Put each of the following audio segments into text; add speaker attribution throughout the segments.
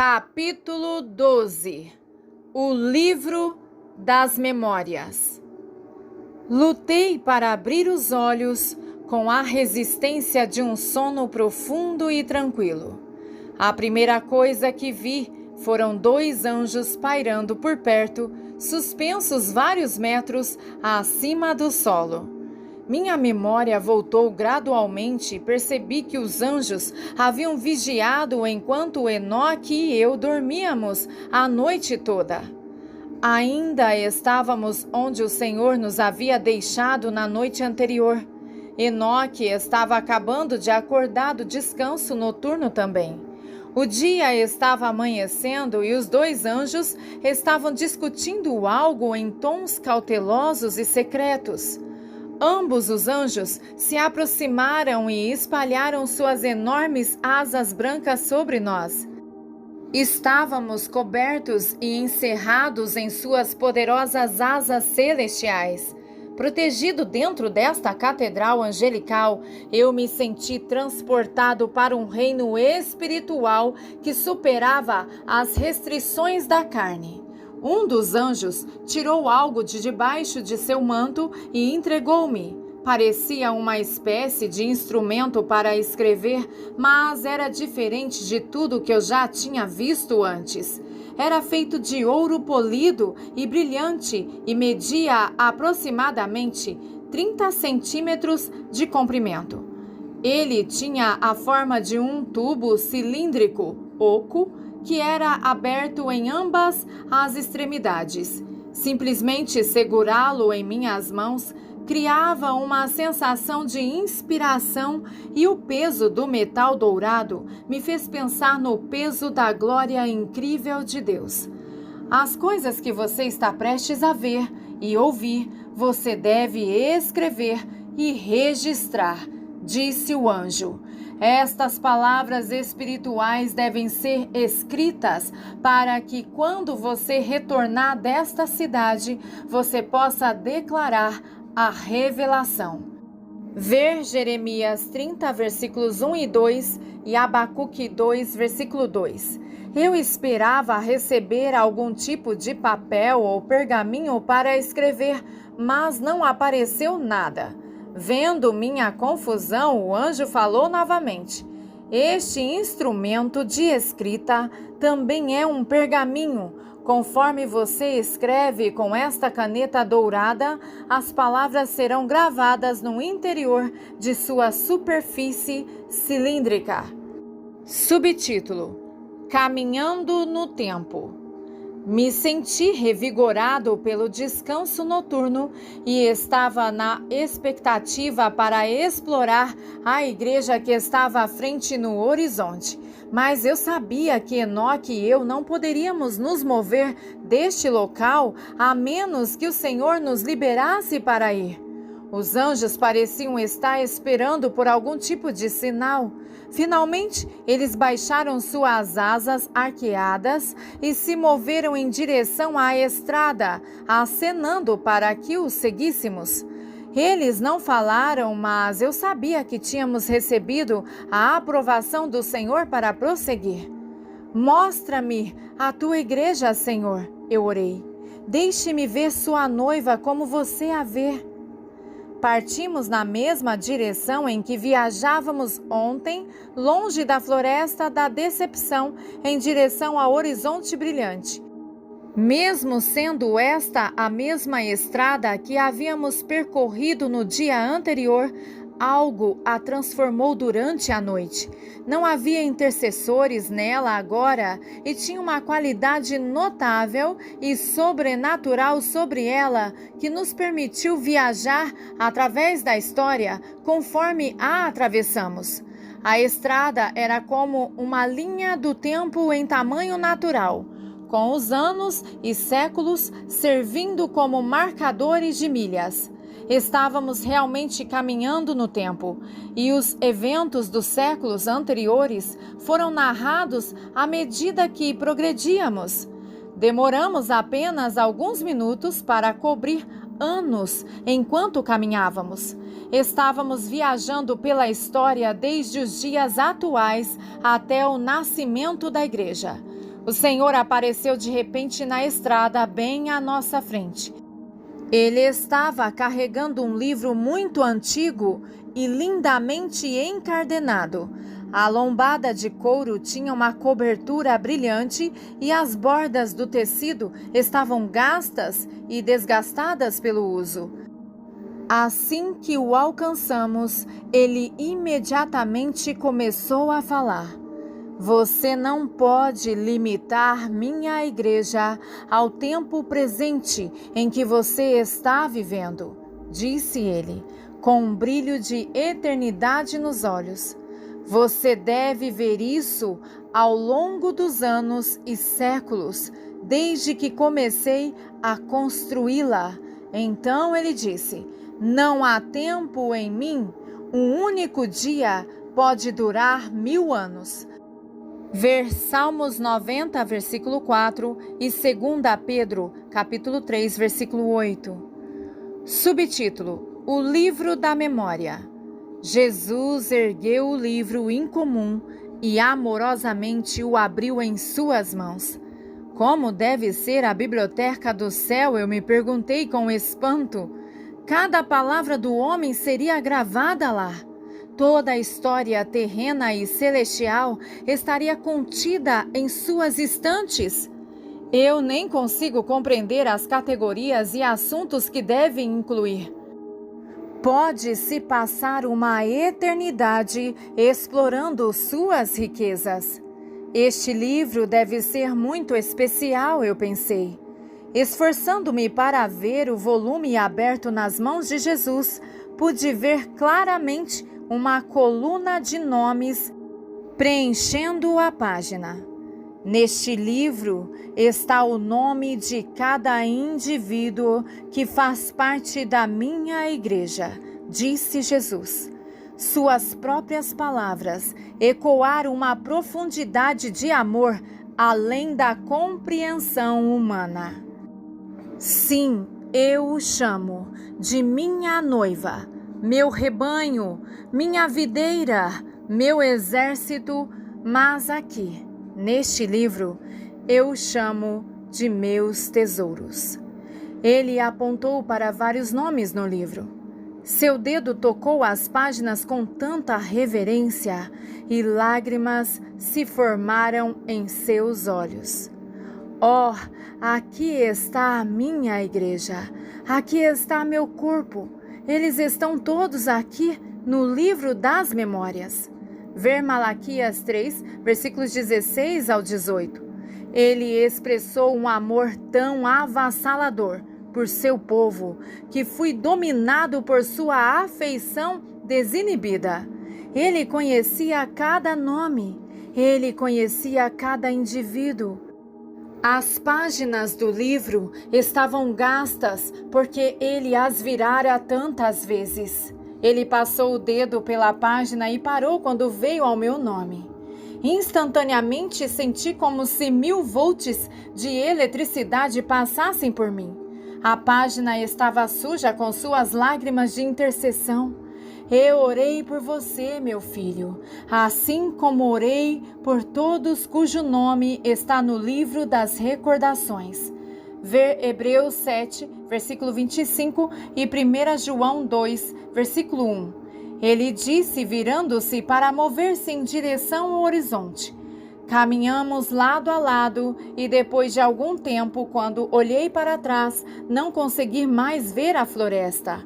Speaker 1: Capítulo 12. O Livro das Memórias. Lutei para abrir os olhos com a resistência de um sono profundo e tranquilo. A primeira coisa que vi foram 2 anjos pairando por perto, suspensos vários metros acima do solo. Minha memória voltou gradualmente e percebi que os anjos haviam vigiado enquanto Enoque e eu dormíamos a noite toda. Ainda estávamos onde o Senhor nos havia deixado na noite anterior. Enoque estava acabando de acordar do descanso noturno também. O dia estava amanhecendo e os 2 anjos estavam discutindo algo em tons cautelosos e secretos. Ambos os anjos se aproximaram e espalharam suas enormes asas brancas sobre nós. Estávamos cobertos e encerrados em suas poderosas asas celestiais. Protegido dentro desta catedral angelical, eu me senti transportado para um reino espiritual que superava as restrições da carne. Um dos anjos tirou algo de debaixo de seu manto e entregou-me. Parecia uma espécie de instrumento para escrever, mas era diferente de tudo que eu já tinha visto antes. Era feito de ouro polido e brilhante e media aproximadamente 30 centímetros de comprimento. Ele tinha a forma de um tubo cilíndrico oco que era aberto em ambas as extremidades. Simplesmente segurá-lo em minhas mãos criava uma sensação de inspiração e o peso do metal dourado me fez pensar no peso da glória incrível de Deus. As coisas que você está prestes a ver e ouvir, você deve escrever e registrar, disse o anjo. Estas palavras espirituais devem ser escritas para que, quando você retornar desta cidade, você possa declarar a revelação. Ver Jeremias 30, versículos 1 e 2 e Abacuque 2, versículo 2. Eu esperava receber algum tipo de papel ou pergaminho para escrever, mas não apareceu nada. Vendo minha confusão, o anjo falou novamente. Este instrumento de escrita também é um pergaminho. Conforme você escreve com esta caneta dourada, as palavras serão gravadas no interior de sua superfície cilíndrica. Subtítulo: Caminhando no Tempo. Me senti revigorado pelo descanso noturno e estava na expectativa para explorar a igreja que estava à frente no horizonte. Mas eu sabia que Enoque e eu não poderíamos nos mover deste local a menos que o Senhor nos liberasse para ir. Os anjos pareciam estar esperando por algum tipo de sinal. Finalmente, eles baixaram suas asas arqueadas e se moveram em direção à estrada, acenando para que os seguíssemos. Eles não falaram, mas eu sabia que tínhamos recebido a aprovação do Senhor para prosseguir. Mostra-me a tua igreja, Senhor, eu orei. Deixe-me ver sua noiva como você a vê. Partimos na mesma direção em que viajávamos ontem, longe da floresta da decepção, em direção ao horizonte brilhante. Mesmo sendo esta a mesma estrada que havíamos percorrido no dia anterior, algo a transformou durante a noite. Não havia intercessores nela agora e tinha uma qualidade notável e sobrenatural sobre ela que nos permitiu viajar através da história conforme a atravessamos. A estrada era como uma linha do tempo em tamanho natural, com os anos e séculos servindo como marcadores de milhas. Estávamos realmente caminhando no tempo, e os eventos dos séculos anteriores foram narrados à medida que progredíamos. Demoramos apenas alguns minutos para cobrir anos enquanto caminhávamos. Estávamos viajando pela história desde os dias atuais até o nascimento da igreja. O Senhor apareceu de repente na estrada, bem à nossa frente. Ele estava carregando um livro muito antigo e lindamente encardenado. A lombada de couro tinha uma cobertura brilhante e as bordas do tecido estavam gastas e desgastadas pelo uso. Assim que o alcançamos, ele imediatamente começou a falar: Você não pode limitar minha igreja ao tempo presente em que você está vivendo, disse ele, com um brilho de eternidade nos olhos. Você deve ver isso ao longo dos anos e séculos, desde que comecei a construí-la. Então ele disse: Não há tempo em mim, um único dia pode durar 1000 anos. Ver Salmos 90, versículo 4 e 2 Pedro, capítulo 3, versículo 8. Subtítulo: O livro da memória. Jesus ergueu o livro incomum e amorosamente o abriu em suas mãos. Como deve ser a biblioteca do céu, eu me perguntei com espanto. Cada palavra do homem seria gravada lá. Toda a história terrena e celestial estaria contida em suas estantes. Eu nem consigo compreender as categorias e assuntos que devem incluir. Pode-se passar uma eternidade explorando suas riquezas. Este livro deve ser muito especial, eu pensei. Esforçando-me para ver o volume aberto nas mãos de Jesus, pude ver claramente uma coluna de nomes preenchendo a página. Neste livro está o nome de cada indivíduo que faz parte da minha igreja, disse Jesus. Suas próprias palavras ecoaram uma profundidade de amor além da compreensão humana. Sim, eu o chamo de minha noiva, meu rebanho, minha videira, meu exército, mas aqui, neste livro, eu o chamo de meus tesouros. Ele apontou para vários nomes no livro. Seu dedo tocou as páginas com tanta reverência e lágrimas se formaram em seus olhos. Oh, aqui está a minha igreja, aqui está meu corpo. Eles estão todos aqui no livro das memórias. Ver Malaquias 3, versículos 16 ao 18. Ele expressou um amor tão avassalador por seu povo, que fui dominado por sua afeição desinibida. Ele conhecia cada nome, ele conhecia cada indivíduo. As páginas do livro estavam gastas porque ele as virara tantas vezes. Ele passou o dedo pela página e parou quando veio ao meu nome. Instantaneamente senti como se 1000 volts de eletricidade passassem por mim. A página estava suja com suas lágrimas de intercessão. Eu orei por você, meu filho, assim como orei por todos cujo nome está no livro das recordações. Ver Hebreus 7, versículo 25 e 1 João 2, versículo 1. Ele disse, virando-se para mover-se em direção ao horizonte. Caminhamos lado a lado e depois de algum tempo, quando olhei para trás, não consegui mais ver a floresta.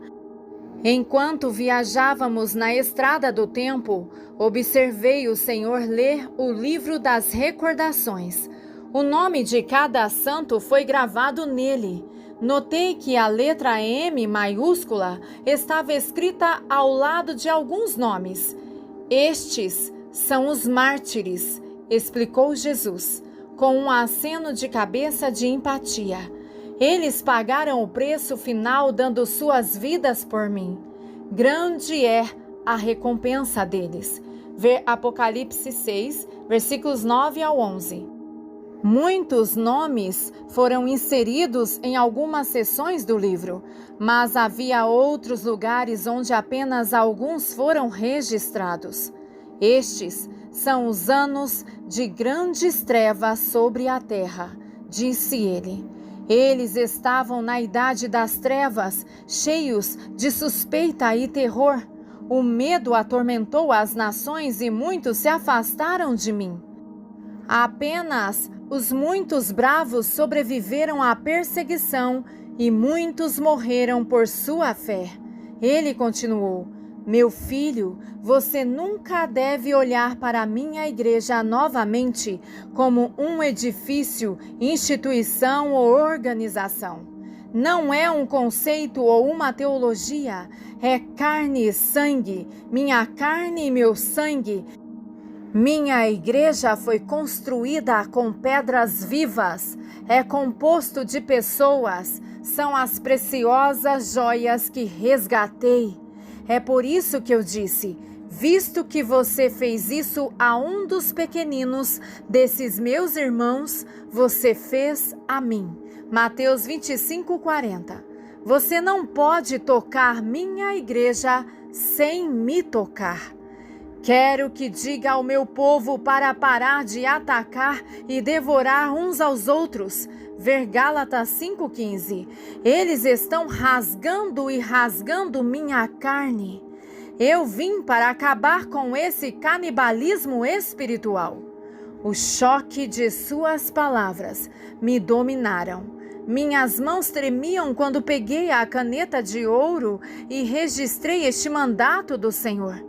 Speaker 1: Enquanto viajávamos na estrada do tempo, observei o Senhor ler o livro das recordações. O nome de cada santo foi gravado nele. Notei que a letra M maiúscula estava escrita ao lado de alguns nomes. Estes são os mártires, explicou Jesus, com um aceno de cabeça de empatia. Eles pagaram o preço final dando suas vidas por mim. Grande é a recompensa deles. Ver Apocalipse 6, versículos 9 ao 11. Muitos nomes foram inseridos em algumas seções do livro, mas havia outros lugares onde apenas alguns foram registrados. Estes são os anos de grandes trevas sobre a terra, disse ele. Eles estavam na idade das trevas, cheios de suspeita e terror. O medo atormentou as nações e muitos se afastaram de mim. Apenas os muitos bravos sobreviveram à perseguição e muitos morreram por sua fé. Ele continuou: meu filho, você nunca deve olhar para a minha igreja novamente como um edifício, instituição ou organização. Não é um conceito ou uma teologia, é carne e sangue, minha carne e meu sangue. Minha igreja foi construída com pedras vivas, é composto de pessoas, são as preciosas joias que resgatei. É por isso que eu disse: visto que você fez isso a um dos pequeninos desses meus irmãos, você fez a mim. Mateus 25:40. Você não pode tocar minha igreja sem me tocar. Quero que diga ao meu povo para parar de atacar e devorar uns aos outros. Ver Gálatas 5,15. Eles estão rasgando e rasgando minha carne. Eu vim para acabar com esse canibalismo espiritual. O choque de suas palavras me dominaram. Minhas mãos tremiam quando peguei a caneta de ouro e registrei este mandato do Senhor.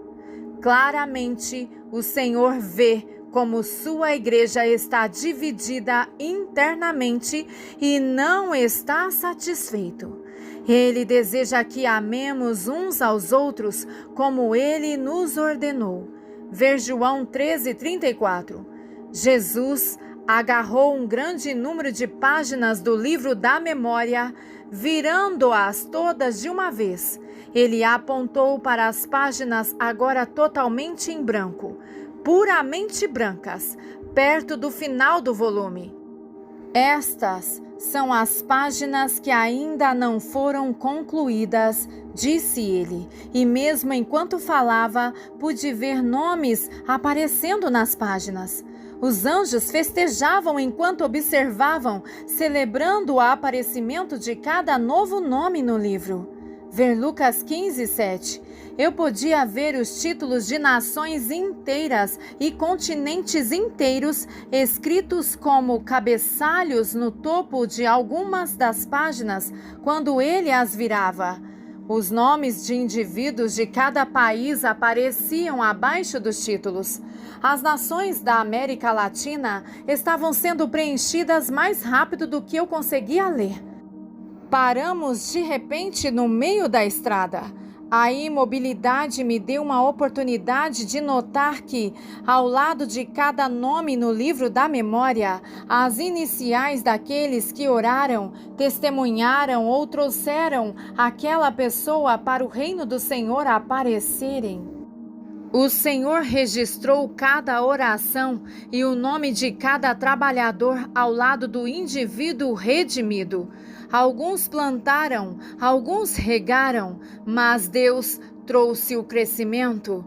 Speaker 1: Claramente, o Senhor vê como sua igreja está dividida internamente e não está satisfeito. Ele deseja que amemos uns aos outros como ele nos ordenou. Ver João 13:34. Jesus agarrou um grande número de páginas do livro da memória, virando-as todas de uma vez. Ele apontou para as páginas agora totalmente em branco, puramente brancas, perto do final do volume. Estas são as páginas que ainda não foram concluídas, disse ele, e mesmo enquanto falava, pude ver nomes aparecendo nas páginas. Os anjos festejavam enquanto observavam, celebrando o aparecimento de cada novo nome no livro. Ver Lucas 15:7. Eu podia ver os títulos de nações inteiras e continentes inteiros escritos como cabeçalhos no topo de algumas das páginas quando ele as virava. Os nomes de indivíduos de cada país apareciam abaixo dos títulos. As nações da América Latina estavam sendo preenchidas mais rápido do que eu conseguia ler. Paramos de repente no meio da estrada. A imobilidade me deu uma oportunidade de notar que, ao lado de cada nome no livro da memória, as iniciais daqueles que oraram, testemunharam ou trouxeram aquela pessoa para o reino do Senhor aparecerem. O Senhor registrou cada oração e o nome de cada trabalhador ao lado do indivíduo redimido. Alguns plantaram, alguns regaram, mas Deus trouxe o crescimento.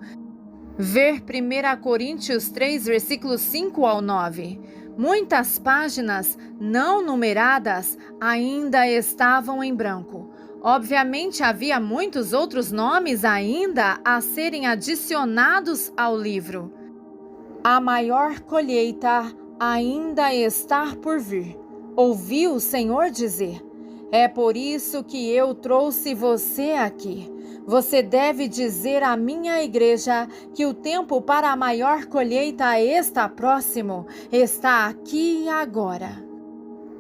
Speaker 1: Ver 1 Coríntios 3, versículos 5 ao 9. Muitas páginas não numeradas ainda estavam em branco. Obviamente havia muitos outros nomes ainda a serem adicionados ao livro. A maior colheita ainda está por vir, ouvi o Senhor dizer. É por isso que eu trouxe você aqui. Você deve dizer à minha igreja que o tempo para a maior colheita está próximo, está aqui e agora.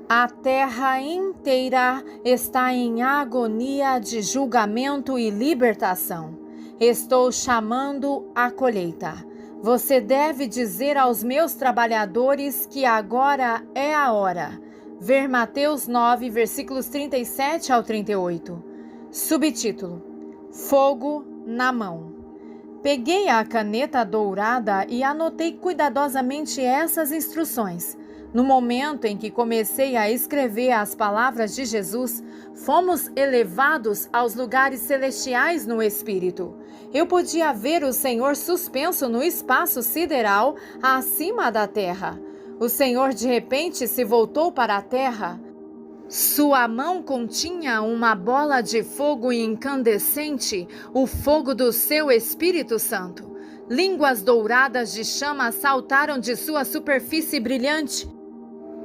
Speaker 1: A terra inteira está em agonia de julgamento e libertação. Estou chamando a colheita. Você deve dizer aos meus trabalhadores que agora é a hora. Ver Mateus 9, versículos 37 ao 38. Subtítulo: Fogo na mão. Peguei a caneta dourada e anotei cuidadosamente essas instruções. No momento em que comecei a escrever as palavras de Jesus, fomos elevados aos lugares celestiais no Espírito. Eu podia ver o Senhor suspenso no espaço sideral acima da terra. O Senhor de repente se voltou para a terra. Sua mão continha uma bola de fogo incandescente, o fogo do seu Espírito Santo. Línguas douradas de chama saltaram de sua superfície brilhante.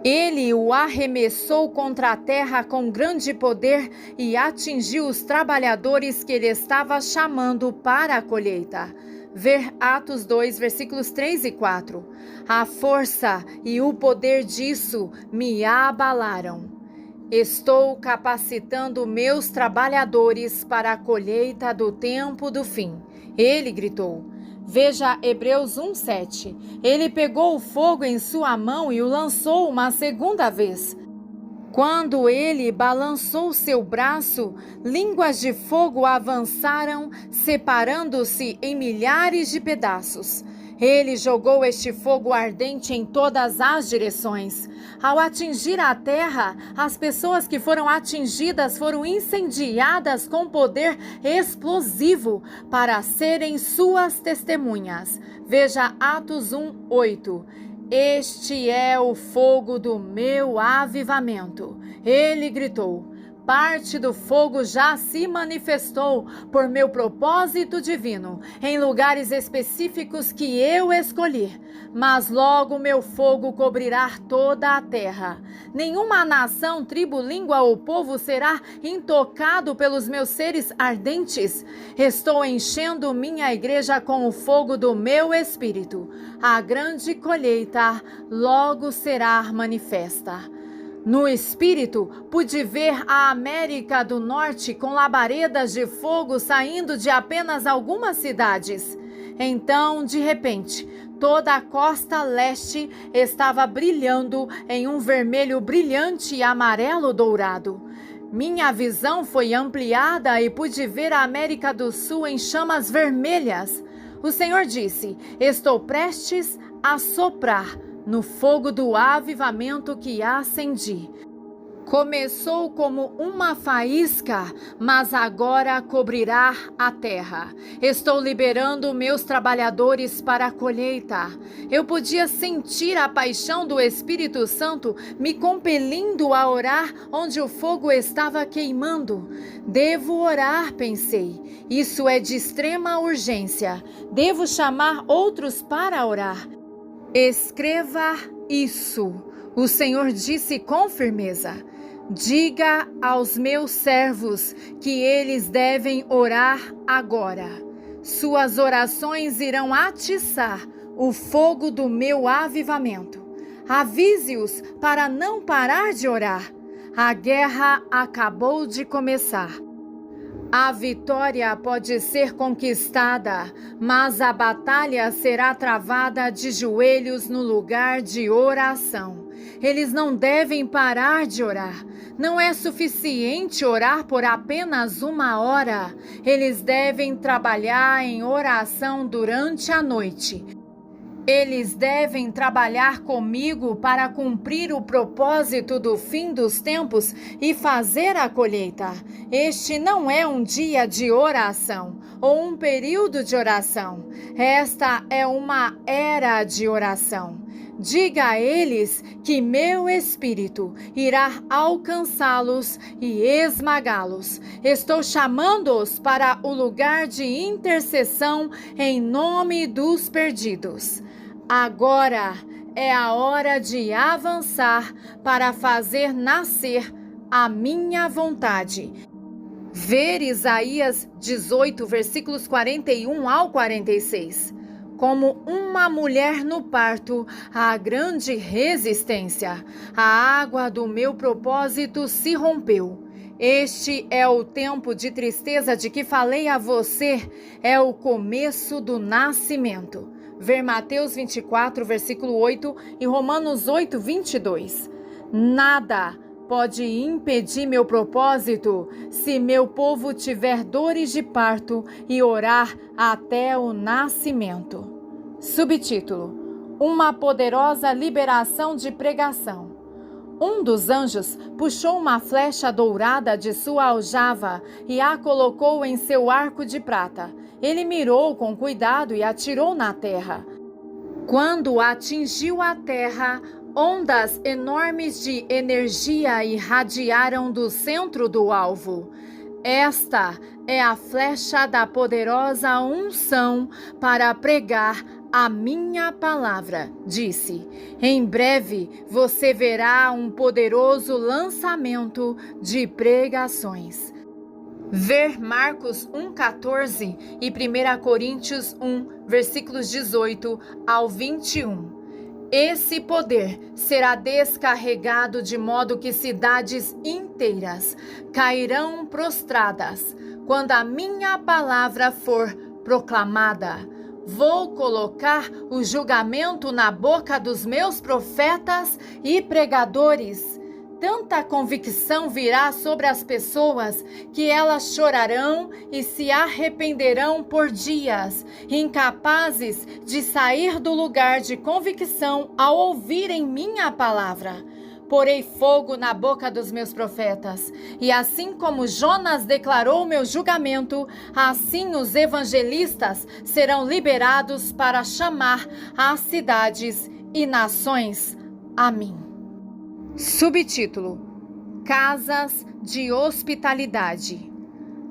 Speaker 1: Ele o arremessou contra a terra com grande poder e atingiu os trabalhadores que ele estava chamando para a colheita. Ver Atos 2, versículos 3 e 4. A força e o poder disso me abalaram. Estou capacitando meus trabalhadores para a colheita do tempo do fim. Ele gritou. Veja Hebreus 1:7. Ele pegou o fogo em sua mão e o lançou uma segunda vez. Quando ele balançou seu braço, línguas de fogo avançaram, separando-se em milhares de pedaços. Ele jogou este fogo ardente em todas as direções. Ao atingir a terra, as pessoas que foram atingidas foram incendiadas com poder explosivo para serem suas testemunhas. Veja Atos 1:8. Este é o fogo do meu avivamento. Ele gritou. Parte do fogo já se manifestou por meu propósito divino, em lugares específicos que eu escolhi. Mas logo meu fogo cobrirá toda a terra. Nenhuma nação, tribo, língua ou povo será intocado pelos meus seres ardentes. Estou enchendo minha igreja com o fogo do meu espírito. A grande colheita logo será manifesta. No espírito, pude ver a América do Norte com labaredas de fogo saindo de apenas algumas cidades. Então, de repente, toda a costa leste estava brilhando em um vermelho brilhante e amarelo dourado. Minha visão foi ampliada e pude ver a América do Sul em chamas vermelhas. O Senhor disse: estou prestes a soprar no fogo do avivamento que acendi. Começou como uma faísca, mas agora cobrirá a terra. Estou liberando meus trabalhadores para a colheita. Eu podia sentir a paixão do Espírito Santo me compelindo a orar onde o fogo estava queimando. Devo orar, pensei. Isso é de extrema urgência. Devo chamar outros para orar. Escreva isso, o Senhor disse com firmeza. Diga aos meus servos que eles devem orar agora. Suas orações irão atiçar o fogo do meu avivamento. Avise-os para não parar de orar. A guerra acabou de começar. A vitória pode ser conquistada, mas a batalha será travada de joelhos no lugar de oração. Eles não devem parar de orar. Não é suficiente orar por apenas 1 hora. Eles devem trabalhar em oração durante a noite. Eles devem trabalhar comigo para cumprir o propósito do fim dos tempos e fazer a colheita. Este não é um dia de oração ou um período de oração. Esta é uma era de oração. Diga a eles que meu Espírito irá alcançá-los e esmagá-los. Estou chamando-os para o lugar de intercessão em nome dos perdidos. Agora é a hora de avançar para fazer nascer a minha vontade. Ver Isaías 18, versículos 41 ao 46. Como uma mulher no parto, há grande resistência. A água do meu propósito se rompeu. Este é o tempo de tristeza de que falei a você. É o começo do nascimento. Ver Mateus 24, versículo 8 e Romanos 8, 22. Nada pode impedir meu propósito se meu povo tiver dores de parto e orar até o nascimento. Subtítulo: uma poderosa liberação de pregação. Um dos anjos puxou uma flecha dourada de sua aljava e a colocou em seu arco de prata. Ele mirou com cuidado e atirou na terra. Quando atingiu a terra, ondas enormes de energia irradiaram do centro do alvo. Esta é a flecha da poderosa unção para pregar a minha palavra, disse. Em breve você verá um poderoso lançamento de pregações. Ver Marcos 1,14 e 1 Coríntios 1, versículos 18 ao 21. Esse poder será descarregado de modo que cidades inteiras cairão prostradas quando a minha palavra for proclamada. Vou colocar o julgamento na boca dos meus profetas e pregadores. Tanta convicção virá sobre as pessoas que elas chorarão e se arrependerão por dias, incapazes de sair do lugar de convicção ao ouvirem minha palavra. Porei fogo na boca dos meus profetas, e assim como Jonas declarou meu julgamento, assim os evangelistas serão liberados para chamar as cidades e nações a mim. Subtítulo: Casas de Hospitalidade.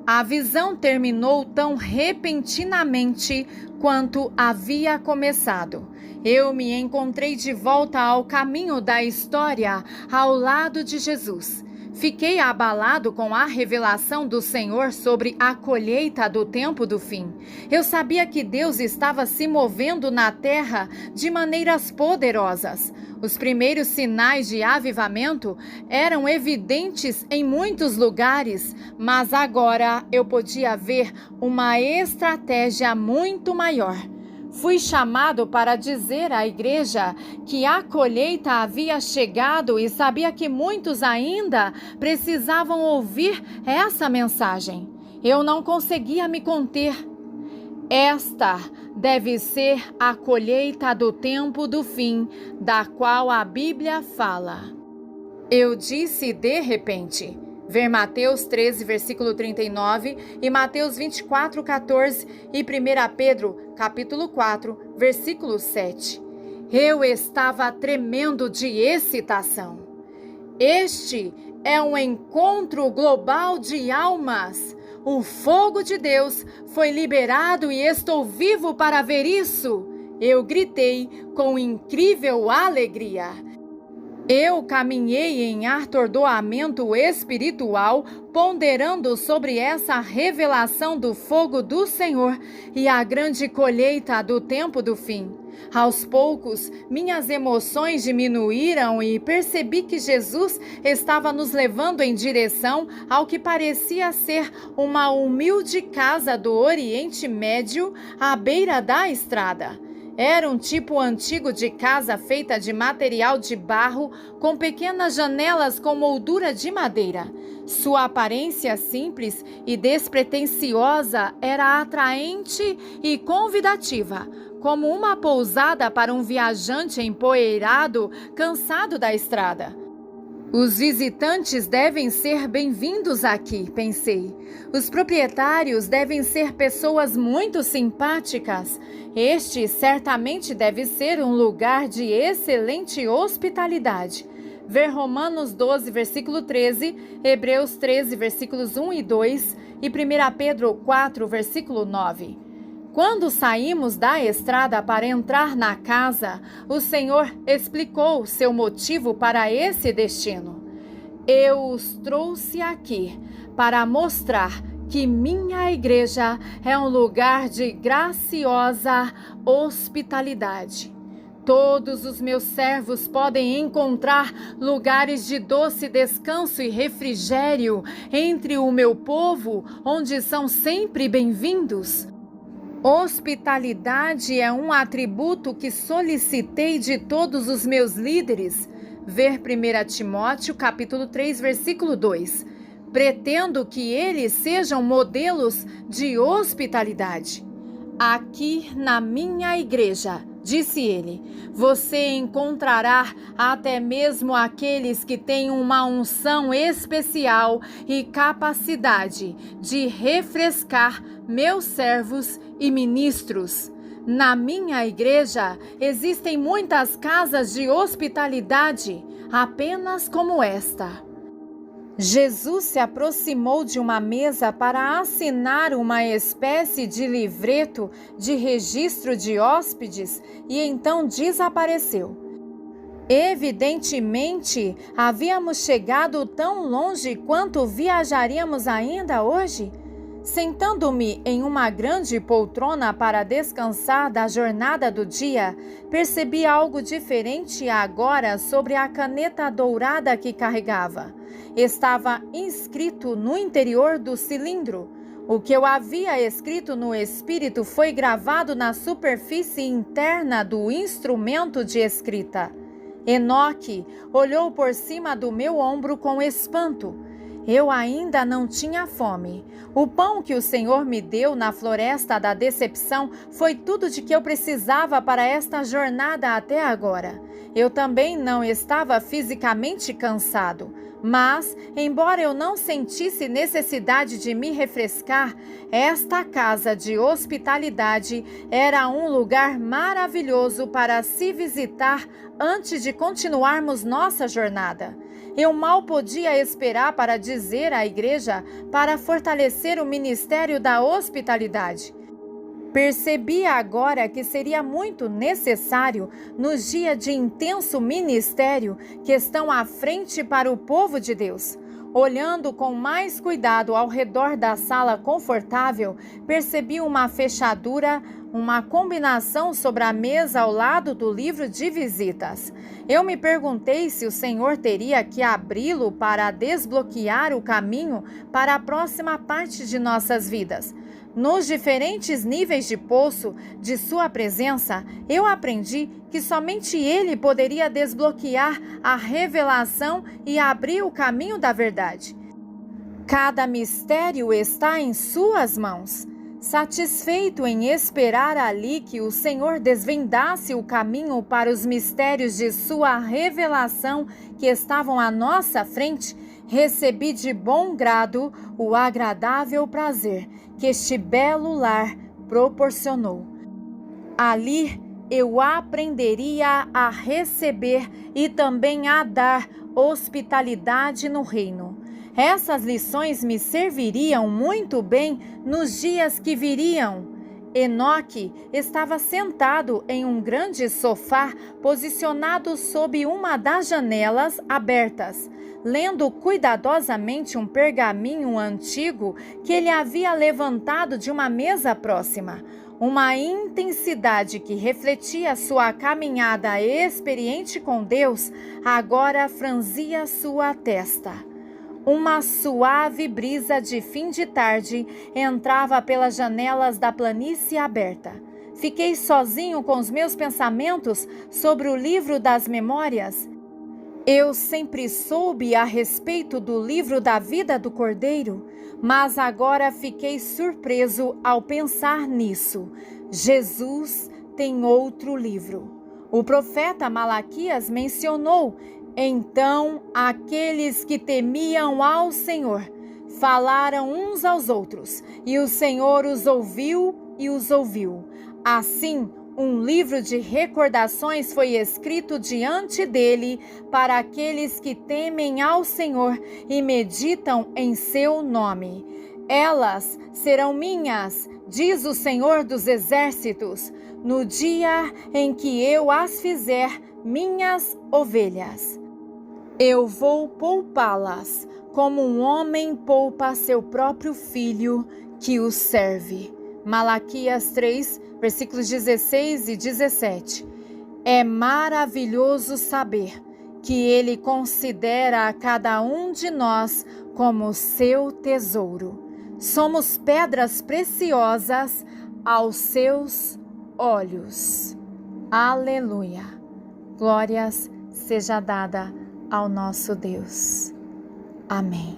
Speaker 1: A visão terminou tão repentinamente quanto havia começado. Eu me encontrei de volta ao caminho da história, ao lado de Jesus. Fiquei abalado com a revelação do Senhor sobre a colheita do tempo do fim. Eu sabia que Deus estava se movendo na terra de maneiras poderosas. Os primeiros sinais de avivamento eram evidentes em muitos lugares, mas agora eu podia ver uma estratégia muito maior. Fui chamado para dizer à igreja que a colheita havia chegado e sabia que muitos ainda precisavam ouvir essa mensagem. Eu não conseguia me conter. Esta deve ser a colheita do tempo do fim, da qual a Bíblia fala. Eu disse de repente. Ver Mateus 13, versículo 39 e Mateus 24, 14 e 1 Pedro, capítulo 4, versículo 7. Eu estava tremendo de excitação. Este é um encontro global de almas. O fogo de Deus foi liberado e estou vivo para ver isso. Eu gritei com incrível alegria. Eu caminhei em atordoamento espiritual, ponderando sobre essa revelação do fogo do Senhor e a grande colheita do tempo do fim. Aos poucos, minhas emoções diminuíram e percebi que Jesus estava nos levando em direção ao que parecia ser uma humilde casa do Oriente Médio à beira da estrada. Era um tipo antigo de casa feita de material de barro, com pequenas janelas com moldura de madeira. Sua aparência simples e despretensiosa era atraente e convidativa, como uma pousada para um viajante empoeirado, cansado da estrada. Os visitantes devem ser bem-vindos aqui, pensei. Os proprietários devem ser pessoas muito simpáticas. Este certamente deve ser um lugar de excelente hospitalidade. Ver Romanos 12, versículo 13, Hebreus 13, versículos 1 e 2 e 1 Pedro 4, versículo 9. Quando saímos da estrada para entrar na casa, o Senhor explicou seu motivo para esse destino. Eu os trouxe aqui para mostrar que minha igreja é um lugar de graciosa hospitalidade. Todos os meus servos podem encontrar lugares de doce descanso e refrigério entre o meu povo, onde são sempre bem-vindos. Hospitalidade é um atributo que solicitei de todos os meus líderes. Ver 1 Timóteo, capítulo 3, versículo 2. Pretendo que eles sejam modelos de hospitalidade. Aqui na minha igreja, Disse ele: você encontrará até mesmo aqueles que têm uma unção especial e capacidade de refrescar meus servos e ministros. Na minha igreja existem muitas casas de hospitalidade, apenas como esta. Jesus se aproximou de uma mesa para assinar uma espécie de livreto de registro de hóspedes e então desapareceu. Evidentemente, havíamos chegado tão longe quanto viajaríamos ainda hoje. Sentando-me em uma grande poltrona para descansar da jornada do dia, percebi algo diferente agora sobre a caneta dourada que carregava. Estava inscrito no interior do cilindro. O que eu havia escrito no espírito foi gravado na superfície interna do instrumento de escrita. Enoque olhou por cima do meu ombro com espanto. Eu ainda não tinha fome. O pão que o Senhor me deu na floresta da decepção foi tudo de que eu precisava para esta jornada até agora. Eu também não estava fisicamente cansado, mas, embora eu não sentisse necessidade de me refrescar, esta casa de hospitalidade era um lugar maravilhoso para se visitar antes de continuarmos nossa jornada. Eu mal podia esperar para dizer à igreja para fortalecer o ministério da hospitalidade. Percebi agora que seria muito necessário, nos dias de intenso ministério que estão à frente para o povo de Deus. Olhando com mais cuidado ao redor da sala confortável, percebi uma fechadura, uma combinação sobre a mesa ao lado do livro de visitas. Eu me perguntei se o Senhor teria que abri-lo para desbloquear o caminho para a próxima parte de nossas vidas. Nos diferentes níveis de poço de sua presença, eu aprendi que somente Ele poderia desbloquear a revelação e abrir o caminho da verdade. Cada mistério está em suas mãos. Satisfeito em esperar ali que o Senhor desvendasse o caminho para os mistérios de sua revelação que estavam à nossa frente, recebi de bom grado o agradável prazer que este belo lar proporcionou. Ali eu aprenderia a receber e também a dar hospitalidade no reino. Essas lições me serviriam muito bem nos dias que viriam. Enoque estava sentado em um grande sofá posicionado sob uma das janelas abertas, lendo cuidadosamente um pergaminho antigo que ele havia levantado de uma mesa próxima. Uma intensidade que refletia sua caminhada experiente com Deus agora franzia sua testa. Uma suave brisa de fim de tarde entrava pelas janelas da planície aberta. Fiquei sozinho com os meus pensamentos sobre o livro das memórias. Eu sempre soube a respeito do livro da vida do Cordeiro, mas agora fiquei surpreso ao pensar nisso. Jesus tem outro livro. O profeta Malaquias mencionou: então aqueles que temiam ao Senhor falaram uns aos outros, e o Senhor os ouviu e os ouviu. Assim, um livro de recordações foi escrito diante dele para aqueles que temem ao Senhor e meditam em seu nome. Elas serão minhas, diz o Senhor dos Exércitos, no dia em que eu as fizer minhas ovelhas. Eu vou poupá-las, como um homem poupa seu próprio filho que o serve. Malaquias 3, versículos 16 e 17. É maravilhoso saber que Ele considera a cada um de nós como seu tesouro. Somos pedras preciosas aos seus olhos. Aleluia! Glórias seja dada ao nosso Deus. Amém.